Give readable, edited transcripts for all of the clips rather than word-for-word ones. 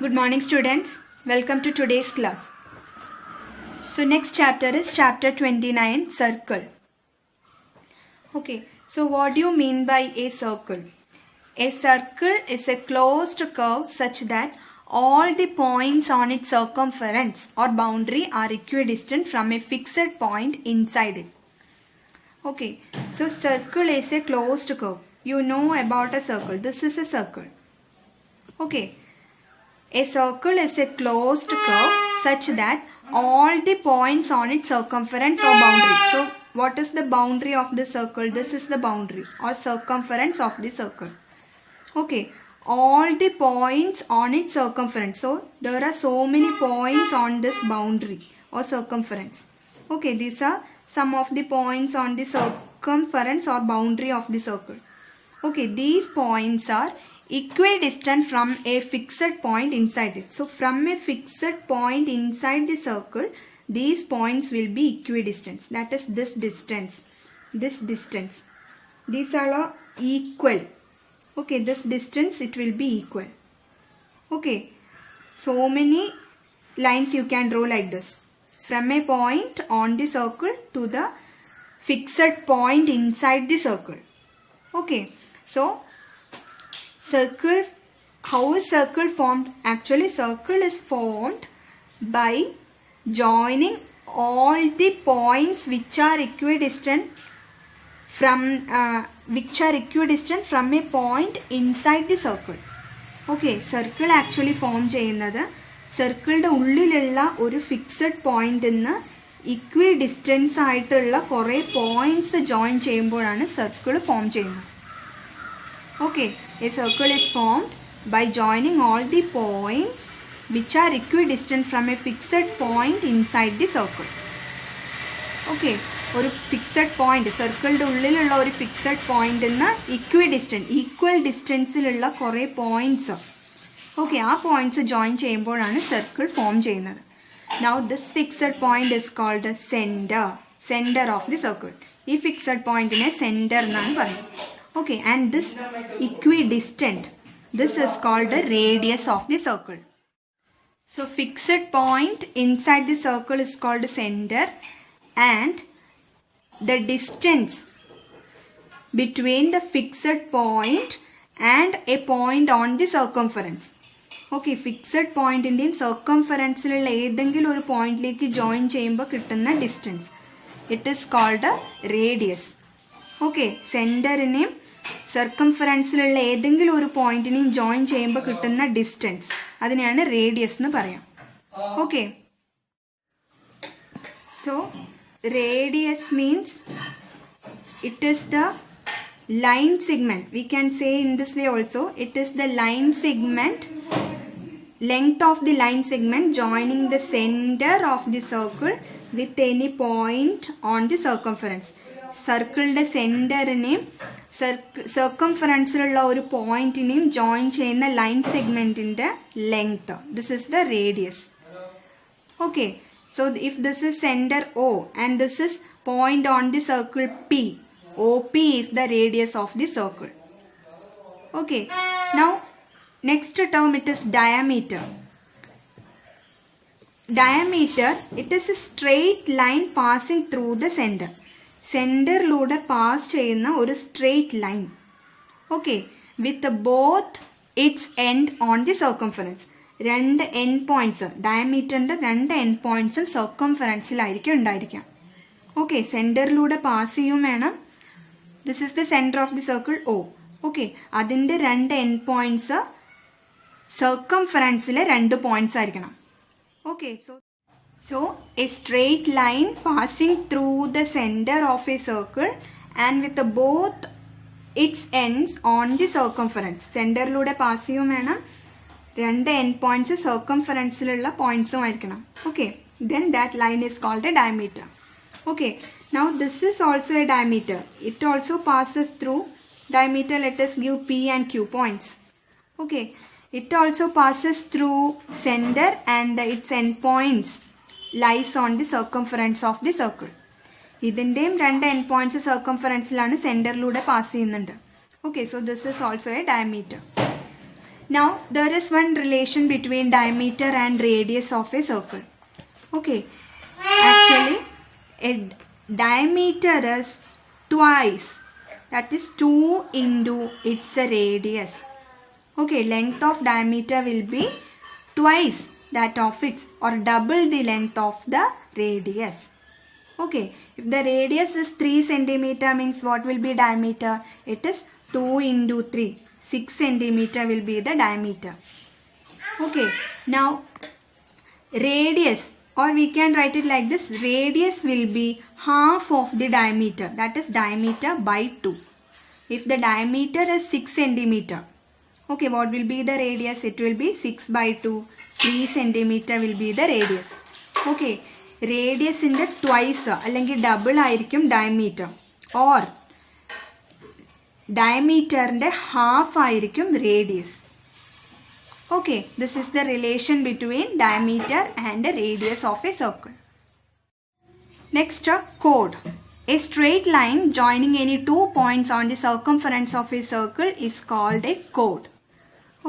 Good morning students. Welcome to today's class. So next chapter is chapter 29, circle. Okay, so what do you mean by a circle? A circle is a closed curve such that all the points on its circumference or boundary are equidistant from a fixed point inside it. Okay, so circle is a closed curve. You know about a circle. This is a circle. Okay. A circle is a closed curve such that all the points on its circumference or boundary. So, what is the boundary of the circle? This is the boundary or circumference of the circle. Okay. All the points on its circumference. So, there are so many points on this boundary or circumference. Okay. These are some of the points on the circumference or boundary of the circle. Okay. These points are equidistant from a fixed point inside it. So from a fixed point inside the circle, these points will be equidistant. That is this distance. These are all equal. Okay, this distance it will be equal. Okay, so many lines you can draw like this. From a point on the circle to the fixed point inside the circle. Okay, so circle, how is circle formed? Actually, circle is formed by joining all the points which are equidistant from a point inside the circle. Okay, circle actually form ചെയ്യുന്നത് സർക്കിളിന്റെ ഉള്ളിലുള്ള ഒരു fixed പോയിന്റിന് ഇക്വിഡിസ്റ്റൻസ് ആയിട്ടുള്ള കുറേ points join ചെയ്യുമ്പോഴാണ് circle form ചെയ്യുന്നത്. Okay, a circle is formed by joining all the points which are equidistant from a fixed point inside the circle. Okay, ഒരു ഫിക്സഡ് പോയിന്റ് സർക്കിളിൻ്റെ ഉള്ളിലുള്ള ഒരു ഫിക്സഡ് പോയിന്റിന്ന് ഈക്വൽ ഡിസ്റ്റൻസിലുള്ള കുറേ പോയിന്റ്സ്. ഓക്കെ, ആ points join ചെയ്യുമ്പോഴാണ് circle form ചെയ്യുന്നത്. Now this fixed point is called the center of the circle. ഈ fixed പോയിന്റിനെ സെന്റർ എന്നാണ് പറയുന്നത്. Okay, and this equidistant, this is called the radius of the circle. So fixed point inside the circle is called center, and the distance between the fixed point and a point on the circumference. Okay, fixed point in the circumference ലുള്ള ഏതെങ്കിലും ഒരു പോയിന്റിലേക്ക് join ചെയ്യുമ്പോൾ കിട്ടുന്ന distance, it is called the radius. Okay, സെന്ററിനെയും സർക്കംഫറൻസിലുള്ള ഏതെങ്കിലും ഒരു പോയിന്റിനെയും ജോയിൻ ചെയ്യുമ്പോൾ കിട്ടുന്ന ഡിസ്റ്റൻസ്, അതിനെയാണ് റേഡിയസ് എന്ന് പറയാം. Okay, so radius means it is the line segment. We can say in this way also, it is the line segment, length of the line segment joining the center of the circle with any point on the circumference. സർക്കിളിന്റെ സെന്ററിനെയും സർക്കംഫറൻസിലുള്ള ഒരു പോയിന്റിനെയും join ചെയ്യുന്ന line സെഗ്മെന്റിന്റെ length, this is the radius. Okay, so if this is centre O and this is point on the circle P, OP is the radius of the circle. Okay, now next term it is diameter. Diameter, it is a straight line passing through the center. സെന്ററിലൂടെ pass ചെയ്യുന്ന ഒരു straight line. Okay, with both its end on the circumference. രണ്ട് end points, ഡയമീറ്ററിന്റെ രണ്ട് end പോയിന്റ്സും സർക്കംഫറൻസിലായിരിക്കും ഉണ്ടായിരിക്കാം. Okay, സെന്ററിലൂടെ pass ചെയ്യും വേണം. This is the centre of the circle O. Okay, അതിന്റെ രണ്ട് എൻഡ് പോയിന്റ്സ് സർക്കംഫറൻസിലെ രണ്ട് പോയിന്റ്സ് ആയിരിക്കണം. Okay, so a straight line passing through the center of a circle and with both its ends on the circumference. സെന്ററിലൂടെ pass ചെയ്യും വേണം, രണ്ട് end points സർക്കംഫറൻസിലുള്ള പോയിന്റ്സും ആയിരിക്കണം. Okay, then that line is called a diameter. Okay, now this is also a diameter. It also passes through diameter. Let us give P and Q points. Okay, it also passes through center and its end points lies on the circumference of the circle. ഇതിൻ്റെയും രണ്ട് end points സർക്കംഫറൻസിലാണ്, സെന്ററിലൂടെ pass ചെയ്യുന്നുണ്ട്. Okay, so this is also a diameter. Now there is one relation between diameter and radius of a circle. Okay, actually a diameter is twice, that is 2 into its radius. Okay, length of diameter will be twice that of its, or double the length of the radius. Okay, if the radius is 3 centimeter means what will be diameter? It is 2 into 3. 6 centimeter will be the diameter. Okay, now radius, or we can write it like this, radius will be half of the diameter, that is diameter by 2. If the diameter is 6 centimeter, okay, what will be the radius? It will be 6 by 2. 3 centimeter will be the radius. Okay, radius in the twice അല്ലെങ്കിൽ double ആയിരിക്കും diameter, or diameter ന്റെ half ആയിരിക്കും radius. Okay, this is the relation between diameter and the radius of a circle. Next, chord. A straight line joining any 2 points on the circumference of a circle is called a chord.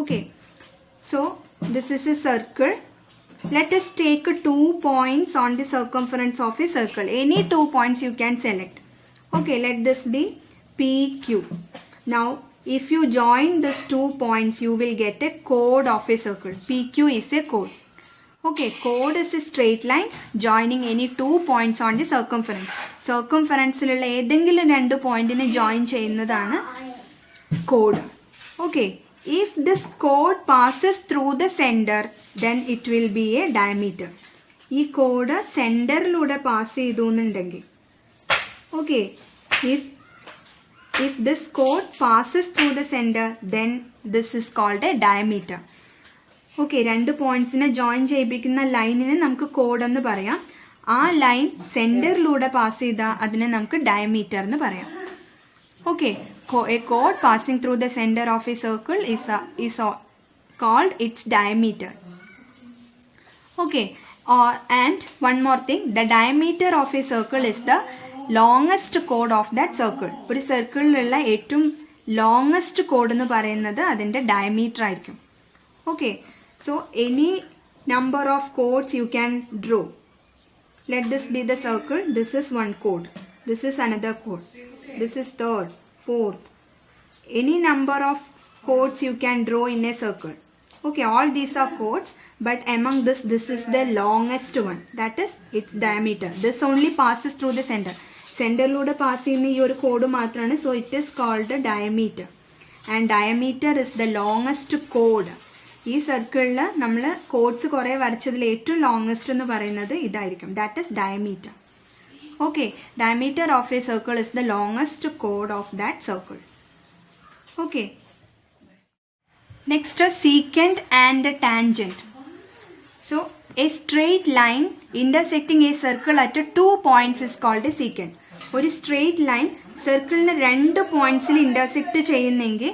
Okay, so this is a circle. Let us take 2 points on the circumference of a circle. Any 2 points you can select. Okay, let this be PQ. Now if you join these 2 points, you will get a chord of a circle. PQ is a chord. Okay, chord is a straight line joining any 2 points on the circumference. Circumferenceലുള്ള ഏതെങ്കിലും 2 പോയിന്റിനെ join ചെയ്യുന്നതാണ് chord. Okay, if this chord passes through the center, then it will be a diameter. ഈ chord സെന്ററിലൂടെ pass ചെയ്തു എന്നുണ്ടെങ്കിൽ, okay, if this chord passes through the center, then this is called a diameter. Okay, 2 പോയിന്റ്സിനെ join ചെയ്യിപ്പിക്കുന്ന ലൈനിനെ നമുക്ക് code എന്ന് പറയാം. ആ line സെന്ററിലൂടെ pass ചെയ്താൽ അതിനെ നമുക്ക് ഡയമീറ്റർ എന്ന് പറയാം. Okay, a chord passing through the center of a circle is called its diameter. Okay, and one more thing, the diameter of a circle is the longest chord of that circle. ഒരു സർക്കിളിലുള്ള ഏറ്റവും longest code എന്ന് പറയുന്നത് അതിൻ്റെ diameter ആയിരിക്കും. Okay, so any number of chords you can draw. Let this be the circle. This is one chord. This is another chord. This is third, fourth. Any number of chords you can draw in a circle. Okay, all these are chords, but among this is the longest one. That is its diameter. This only passes through the center. സെന്ററിലൂടെ pass ചെയ്യുന്ന ഈ ഒരു കോഡ് മാത്രമാണ്. So it is called diameter, and diameter is the longest കോഡ്. ഈ സർക്കിളിൽ നമ്മൾ കോഡ്സ് കുറേ വരച്ചതിൽ ഏറ്റവും ലോങ്ങസ്റ്റ് എന്ന് പറയുന്നത് ഇതായിരിക്കും. That is diameter. Okay, diameter of a circle is the longest chord of that circle. Okay. Next, secant and tangent. So, a straight line intersecting a circle at 2 points is called a secant. ഒരു straight line സർക്കിളിന് 2 പോയിന്റ്സിൽ intersect ചെയ്യുന്നെങ്കിൽ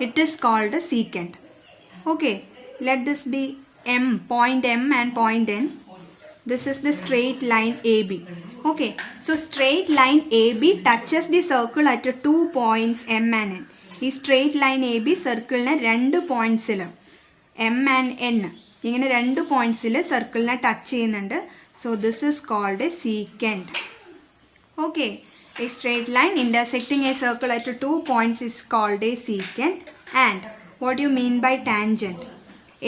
it is called secant. Okay, let this be M, point M and point N. This is the straight line AB. Okay, so straight line AB touches the circle at 2 points M and N. ഈ straight line AB സർക്കിളിനെ 2 പോയിന്റ്സിൽ M and N ഇങ്ങനെ 2 പോയിന്റ്സിൽ സർക്കിളിനെ touch ചെയ്യുന്നുണ്ട്. So this is called a secant. Okay, a straight line intersecting a circle at 2 points is called a secant. And what do you mean by tangent?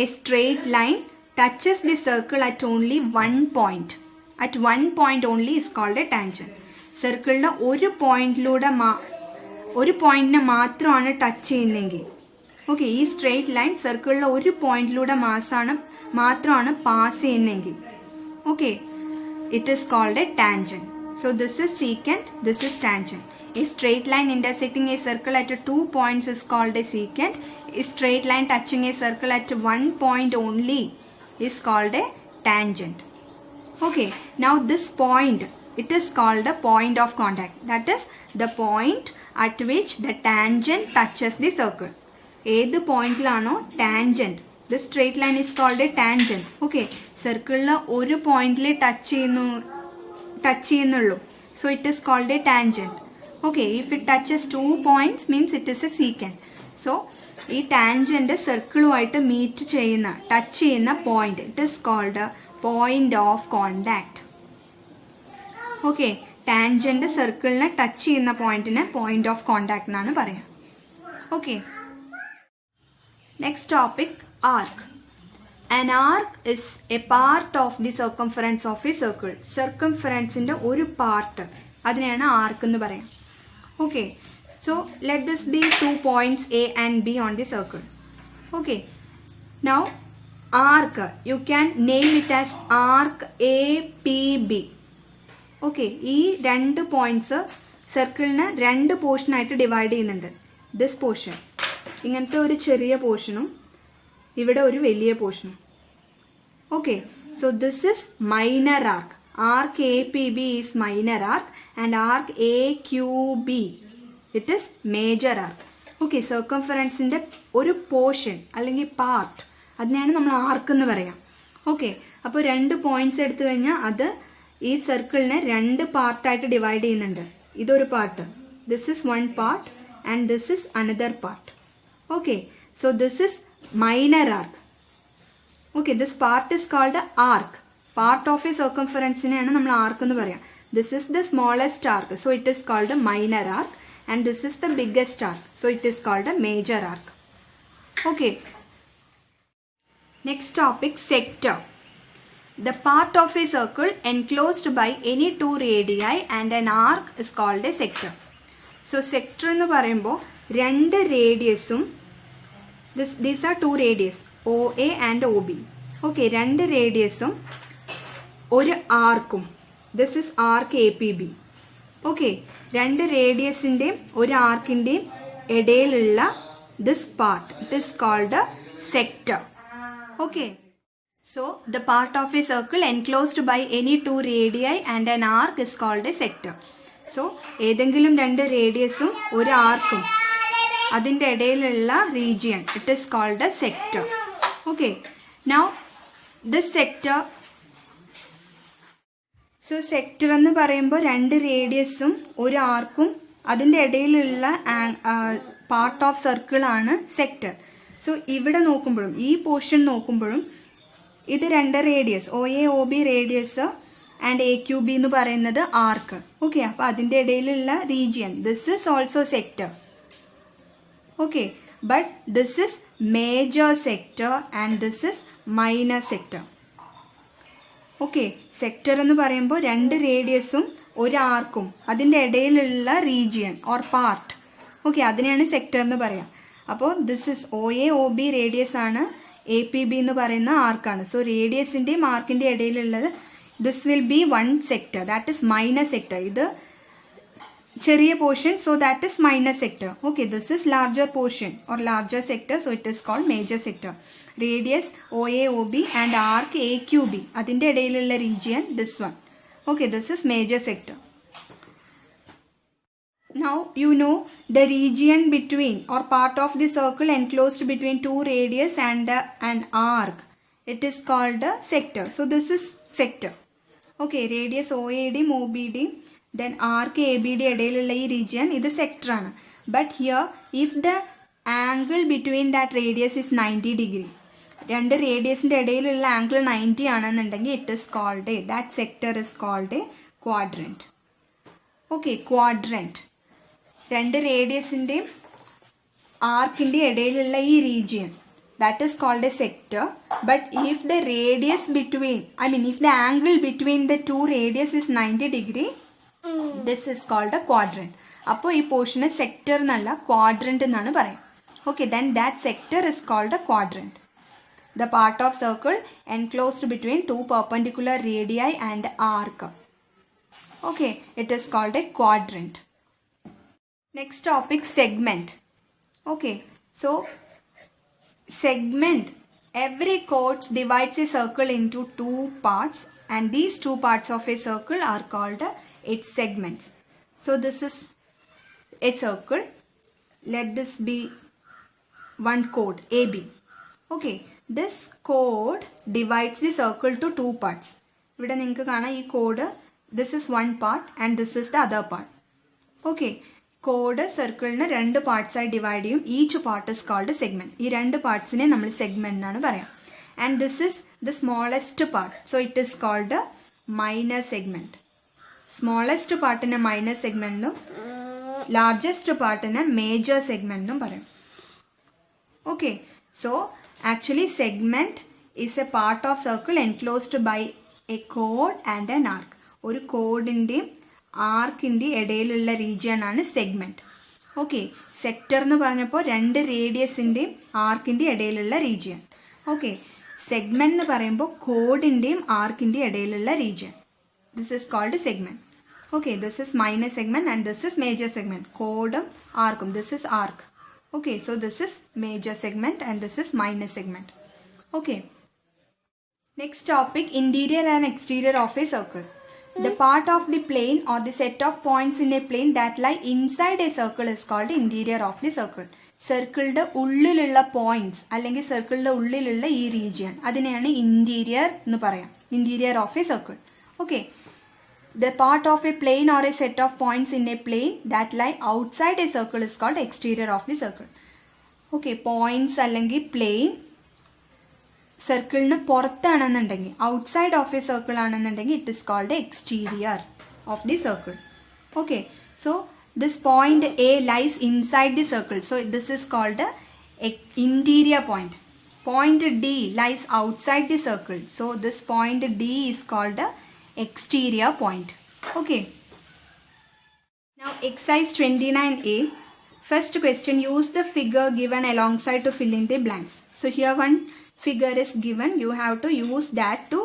A straight line touches the circle at only 1 point. At 1 point only is called a tangent. സർക്കിളിന് ഒരു പോയിന്റിനെ മാത്രമാണ് touch ചെയ്യുന്നതെങ്കിൽ, okay, ഈ straight line സർക്കിളിലെ ഒരു പോയിന്റിലൂടെ മാത്രമാണ് pass ചെയ്യുന്നതെങ്കിൽ, okay, it is called a tangent. So this is secant, this is tangent. A straight line intersecting a circle at 2 points is called a secant. A straight line touching a circle at 1 point only is called a tangent. Okay, now this point, it is called the point of contact. That is the point at which the tangent touches the circle. ഏത് പോയിന്റിലാണോ tangent, the straight line is called a tangent. Okay, സർക്കിളിൽ ഒരു പോയിന്റിൽ touch ചെയ്യുന്നുള്ളൂ. So it is called a tangent. Okay, if it touches 2 points means it is a secant. So ഈ tangent സർക്കിളുമായിട്ട് meet ചെയ്യുന്ന touch ചെയ്യുന്ന point, it is called point of contact. Okay, tangent സർക്കിളിനെ touch ചെയ്യുന്ന പോയിന്റിന് point of contact എന്നാണ് പറയാം. Okay, next topic arc. An arc is a part of the circumference of a circle. സർക്കംഫറൻസിന്റെ ഒരു part, അതിനെയാണ് ആർക്ക് എന്ന് പറയാം. Okay, so let this B 2 points A and B on the circle. Okay, now arc, you can name it as arc APB. Okay, ഈ 2 points സർക്കിളിനെ 2 പോർഷനായിട്ട് divide ചെയ്യുന്നുണ്ട്. This portion, ഇങ്ങനത്തെ ഒരു ചെറിയ പോർഷനും ഇവിടെ ഒരു വലിയ പോർഷനും. Okay, so this is minor arc. Arc A P B is minor arc and arc A Q B it is major arc. Okay, സർക്കംഫറൻസിന്റെ ഒരു പോർഷൻ അല്ലെങ്കിൽ പാർട്ട്, അതിനെയാണ് നമ്മൾ ആർക്ക് എന്ന് പറയാം. ഓക്കെ, അപ്പോൾ 2 പോയിന്റ്സ് എടുത്തു കഴിഞ്ഞാൽ അത് ഈ സർക്കിളിനെ 2 പാർട്ടായിട്ട് ഡിവൈഡ് ചെയ്യുന്നുണ്ട്. ഇതൊരു part, this is 1 part and this is another part. Okay, so this is minor arc. Okay, this part is called arc. Part of a circumference നെയാണ് നമ്മൾ ആർക്ക് എന്ന് പറയാം. This is the smallest arc, so it is called a minor arc, and this is the biggest arc, so it is called a major arc. Okay, next topic, sector. The part of a circle enclosed by any 2 radii and an arc is called a sector. So sector എന്ന് പറയുമ്പോൾ 2 റേഡിയസും, these are 2 radius, OA and OB. Okay, 2 റേഡിയസും ഒരു ആർക്കും, this is arc APB. Okay, 2 റേഡിയസിന്റെയും ഒരു ആർക്കിന്റെയും ഇടയിലുള്ള this part, it is called sector. Okay, so the part of a circle enclosed by any 2 radii and an arc is called a sector. So ഏതെങ്കിലും 2 റേഡിയസും ഒരു ആർക്കും അതിന്റെ ഇടയിലുള്ള region, it is called a sector. Okay, now this sector, so sector എന്ന് പറയുമ്പോൾ 2 റേഡിയസും ഒരു ആർക്കും അതിന്റെ ഇടയിലുള്ള പാർട്ട് ഓഫ് സർക്കിൾ ആണ് സെക്ടർ. സോ ഇവിടെ നോക്കുമ്പോഴും ഈ പോർഷൻ നോക്കുമ്പോഴും ഇത് 2 radius, OA OB radius and AQB എന്ന് പറയുന്നത് ആർക്ക്. ഓക്കെ, അപ്പൊ അതിന്റെ ഇടയിലുള്ള region, this is also sector. Okay, but this is major sector and this is minor sector. Okay, sector എന്ന് പറയുമ്പോൾ 2 റേഡിയസും ഒരു ആർക്കും അതിന്റെ ഇടയിലുള്ള റീജിയൻ ഓർ പാർട്ട്. ഓക്കെ, അതിനെയാണ് സെക്ടർ എന്ന് പറയാം. അപ്പോൾ this is OA OB radius ആണ്, APB എന്ന് പറയുന്ന ആർക്കാണ്. സോ റേഡിയസിന്റെയും ആർക്കിന്റെ ഇടയിലുള്ളത്, this will be 1 sector, that is minor sector. ഇത് ചെറിയ portion, so that is minor sector. Okay, this is larger portion or larger sector, so it is called major sector. Radius OA OB and arc AQB, അതിന്റെ ഇടയിലുള്ള region, this one. Okay, this is major sector. Now you know the region between or part of the circle enclosed between 2 radius and an arc, it is called a sector. So this is sector. Okay, radius OAD OBD then arc ABD ഇടയിലുള്ള ഈ region, ഇത് sector ആണ്. But here if the angle between that radius is 90 degree, 2 റേഡിയസിന്റെ ഇടയിലുള്ള angle 90 ആണെന്നുണ്ടെങ്കിൽ it is called a, that sector is called a quadrant. Okay, quadrant. 2 റേഡിയസിന്റെയും ആർക്കിന്റെ ഇടയിലുള്ള ഈ region, that is called a sector. But if the radius between, if the angle between the 2 radius is 90 degree, this is called a quadrant. അപ്പോൾ ഈ പോർഷനെ sector എന്നല്ല quadrant എന്നാണ് പറയാം. Okay, then that sector is called a quadrant. The part of circle enclosed between 2 perpendicular radii and arc. Okay, it is called a quadrant. Next topic, segment. Okay, so segment, every chord divides a circle into 2 parts and these 2 parts of a circle are called its segments. So this is a circle, let this be one chord AB. Okay, this chord divides the circle to 2 parts. ഇവിടെ നിങ്ങൾക്ക് കാണാം ഈ chord, this is one part and this is the other part. Okay, കോഡ് സർക്കിളിന് 2 പാർട്സായി divide ചെയ്യും. Each part is called segment. ഈ 2 പാർട്സിനെ നമ്മൾ സെഗ്മെന്റ് എന്നാണ് പറയാം. And this is the smallest part, so it is called minor segment. Smallest പാർട്ടിനെ മൈനർ സെഗ്മെന്റും ലാർജസ്റ്റ് പാർട്ടിനെ മേജർ സെഗ്മെന്റും പറയും. Okay, so actually segment is a part of circle enclosed by a കോഡ് ആൻഡ് എൻ ആർക്ക്. ഒരു കോഡിന്റെയും ആർക്കിന്റെ ഇടയിലുള്ള റീജിയൻ ആണ് സെഗ്മെന്റ്. ഓക്കെ, സെക്ടർ എന്ന് പറഞ്ഞപ്പോൾ 2 റേഡിയസിന്റെയും ആർക്കിന്റെ ഇടയിലുള്ള റീജിയൻ. ഓക്കെ, സെഗ്മെന്റ് എന്ന് പറയുമ്പോൾ കോഡിന്റെയും ആർക്കിന്റെ ഇടയിലുള്ള region. This is called segment. Okay, this is minor segment and this is major segment. കോഡും ആർക്കും, this is arc. Okay, so this is major segment and this is minor segment. Okay, next topic, interior and exterior of a circle. The part of the plane or the set of points in a plane that lie inside a circle is called interior of the circle. സർക്കിളിന്റെ ഉള്ളിലുള്ള points അല്ലെങ്കിൽ സർക്കിളിന്റെ ഉള്ളിലുള്ള ഈ region, അതിനെയാണ് interior എന്ന് പറയാം. Interior of a circle. Okay, the part of a plane or a set of points in a plane that lie outside a circle is called exterior of the circle. Okay, points അല്ലെങ്കിൽ plane സർക്കിളിന് പുറത്താണെന്നുണ്ടെങ്കിൽ, outside of a circle ആണെന്നുണ്ടെങ്കിൽ it is called exterior of the circle. Okay, so this point A lies inside the circle, so this is called interior point. Point D lies outside the circle, so this point D is called exterior point. Okay, now exercise 29a. First question, use the figure given alongside to fill in the blanks. So here one figure is given, you have to use that to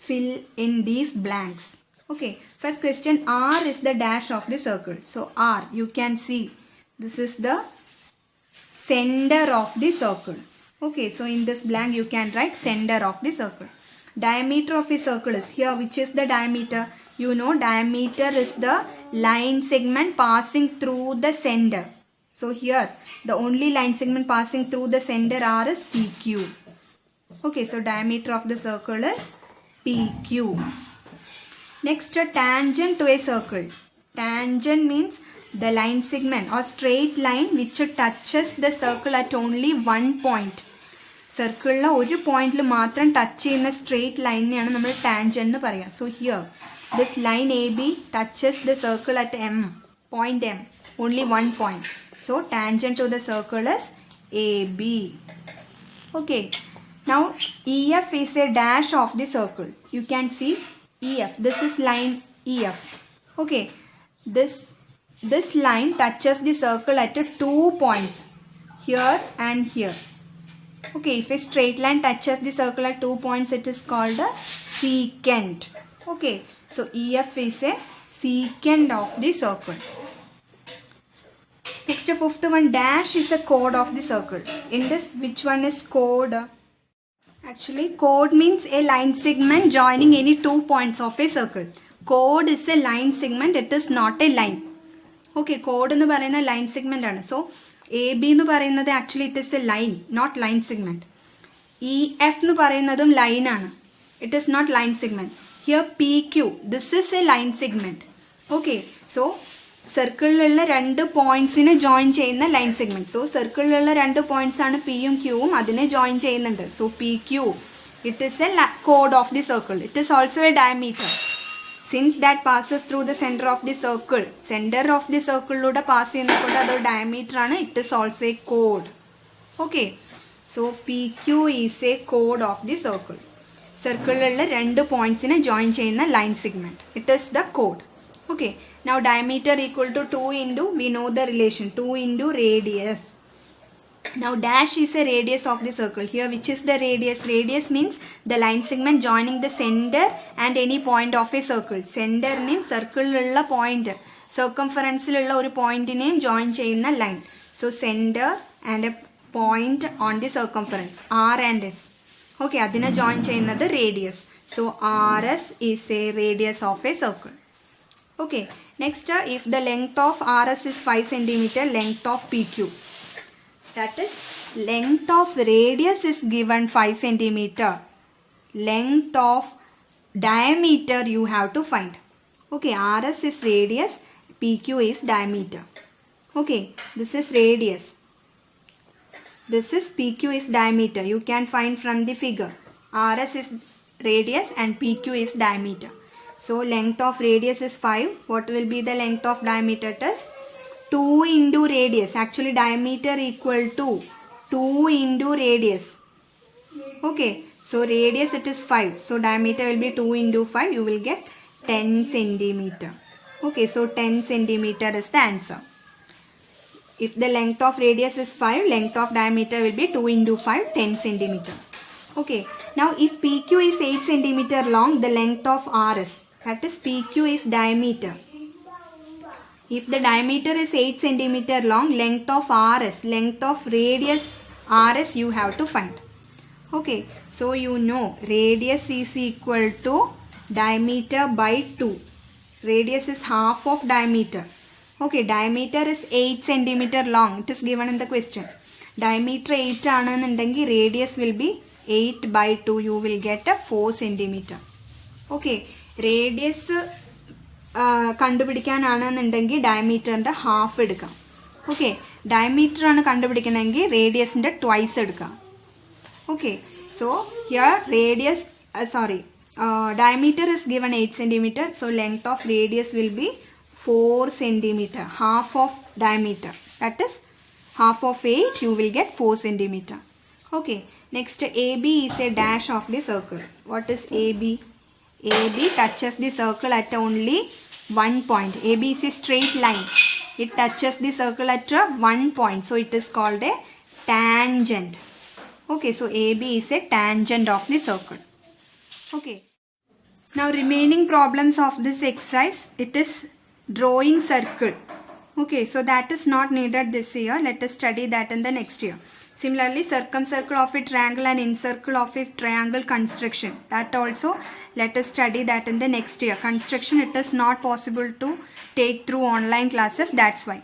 fill in these blanks. Okay, first question, R is the dash of the circle. So R, you can see this is the center of the circle. Okay, so in this blank you can write center of the circle. Diameter of a circle is here. Which is the diameter? You know, diameter is the line segment passing through the center. So here the only line segment passing through the center R is PQ. Okay, so diameter of the circle is PQ. Next, a tangent to a circle. Tangent means the line segment or straight line which touches the circle at only one point. സർക്കിളിലെ ഒരു പോയിന്റിൽ മാത്രം touch ചെയ്യുന്ന straight ലൈനിനെയാണ് നമ്മൾ tangent എന്ന് പറയുക. So here this line A B touches the circle at M, point M, only one point. So tangent to the circle is A B. Okay, now E F is a dash of the circle. You can see E F, this is line E F. Okay, this line touches the circle at 2 points, here and here. Okay, if a straight line touches the circle at 2 points, it is called a secant. Okay, so EF is a secant of the circle. Next, the fifth one, dash is a chord of the circle. In this, which one is chord? Actually, chord means a line segment joining any 2 points of a circle. Chord is a line segment, it is not a line. Okay, chord എന്ന് പറയുന്ന line segment ആണ്. So A B എന്ന് പറയുന്നത് actually it is a line, not line segment. E F എന്ന് പറയുന്നതും line ആണ്, it is not line segment. Here P Q, this is a line segment. Okay, so സർക്കിളിലുള്ള 2 പോയിന്റ്സിനെ join ചെയ്യുന്ന line segment. So സർക്കിളിലുള്ള 2 points ആണ് പിയും ക്യൂവും, അതിനെ ജോയിൻ ചെയ്യുന്നുണ്ട്. So P Q, it is a കോഡ് of the circle. It is also A diameter. Since that passes through the center of the circle, center of the circle looda pass cheyyunnappo adu diameter aanu, it is also a chord. Okay, so PQ is a chord of the circle. Circle ulla 2 points ine join cheyyunna line segment, it is the chord. Okay, now diameter equal to 2 into, we know the relation, 2 into radius. Now dash is a radius of the circle. Here which is the radius? Radius means the line segment joining the center and any point of a circle. Center means circle ulla point, circumference ulla oru point ne join cheyyunna line. So center and a point on the circumference, R and S. Okay, adina join cheyyunnathu radius. So RS is a radius of a circle. Okay, next if the length of RS is 5 cm, length of PQ, that is length of radius is given 5 cm, length of diameter you have to find. Okay, RS is radius, PQ is diameter. Okay, this is radius. This is PQ is diameter. You can find from the figure. RS is radius and PQ is diameter. So length of radius is 5. What will be the length of diameter? It is 2 into radius. Actually diameter equal to 2 into radius. Okay, so radius it is 5. So diameter will be 2 into 5. You will get 10 centimeter. Okay, so 10 centimeter is the answer. If the length of radius is 5, length of diameter will be 2 into 5, 10 centimeter. Okay, now if PQ is 8 centimeter long, the length of RS, that is PQ is diameter. If the diameter is 8 centimeter long, length of RS, length of radius RS you have to find. Okay, so you know radius is equal to diameter by 2. Radius is half of diameter. Okay, diameter is 8 centimeter long. It is given in the question. Diameter 8 aanannundengi radius will be 8 by 2. You will get a 4 centimeter. Okay, radius കണ്ടുപിടിക്കാനാണെന്നുണ്ടെങ്കിൽ ഡയമീറ്ററിൻ്റെ half എടുക്കാം. Okay, diameter ആണ് കണ്ടുപിടിക്കണമെങ്കിൽ റേഡിയസിൻ്റെ twice എടുക്കാം. Okay, so here radius diameter is given 8 centimeter. So length of radius will be 4 centimeter. Half of diameter. That is half of 8. You will get 4 centimeter. Okay. Next, AB is a dash of the circle. What is AB? AB touches the circle at only one point. AB is a straight line. It touches the circle at one point. So it is called a tangent. Okay. So AB is a tangent of the circle. Okay. Now remaining problems of this exercise, it is drawing circle. Okay, so that is not needed this year. Let us study that in the next year. Similarly, circumcircle of a triangle and encircle of a triangle construction. That also let us study that in the next year. Construction it is not possible to take through online classes. That's why.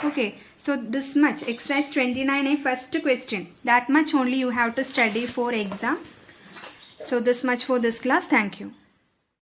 Okay, so this much. Exercise 29A first question. That much only you have to study for exam. So this much for this class. Thank you.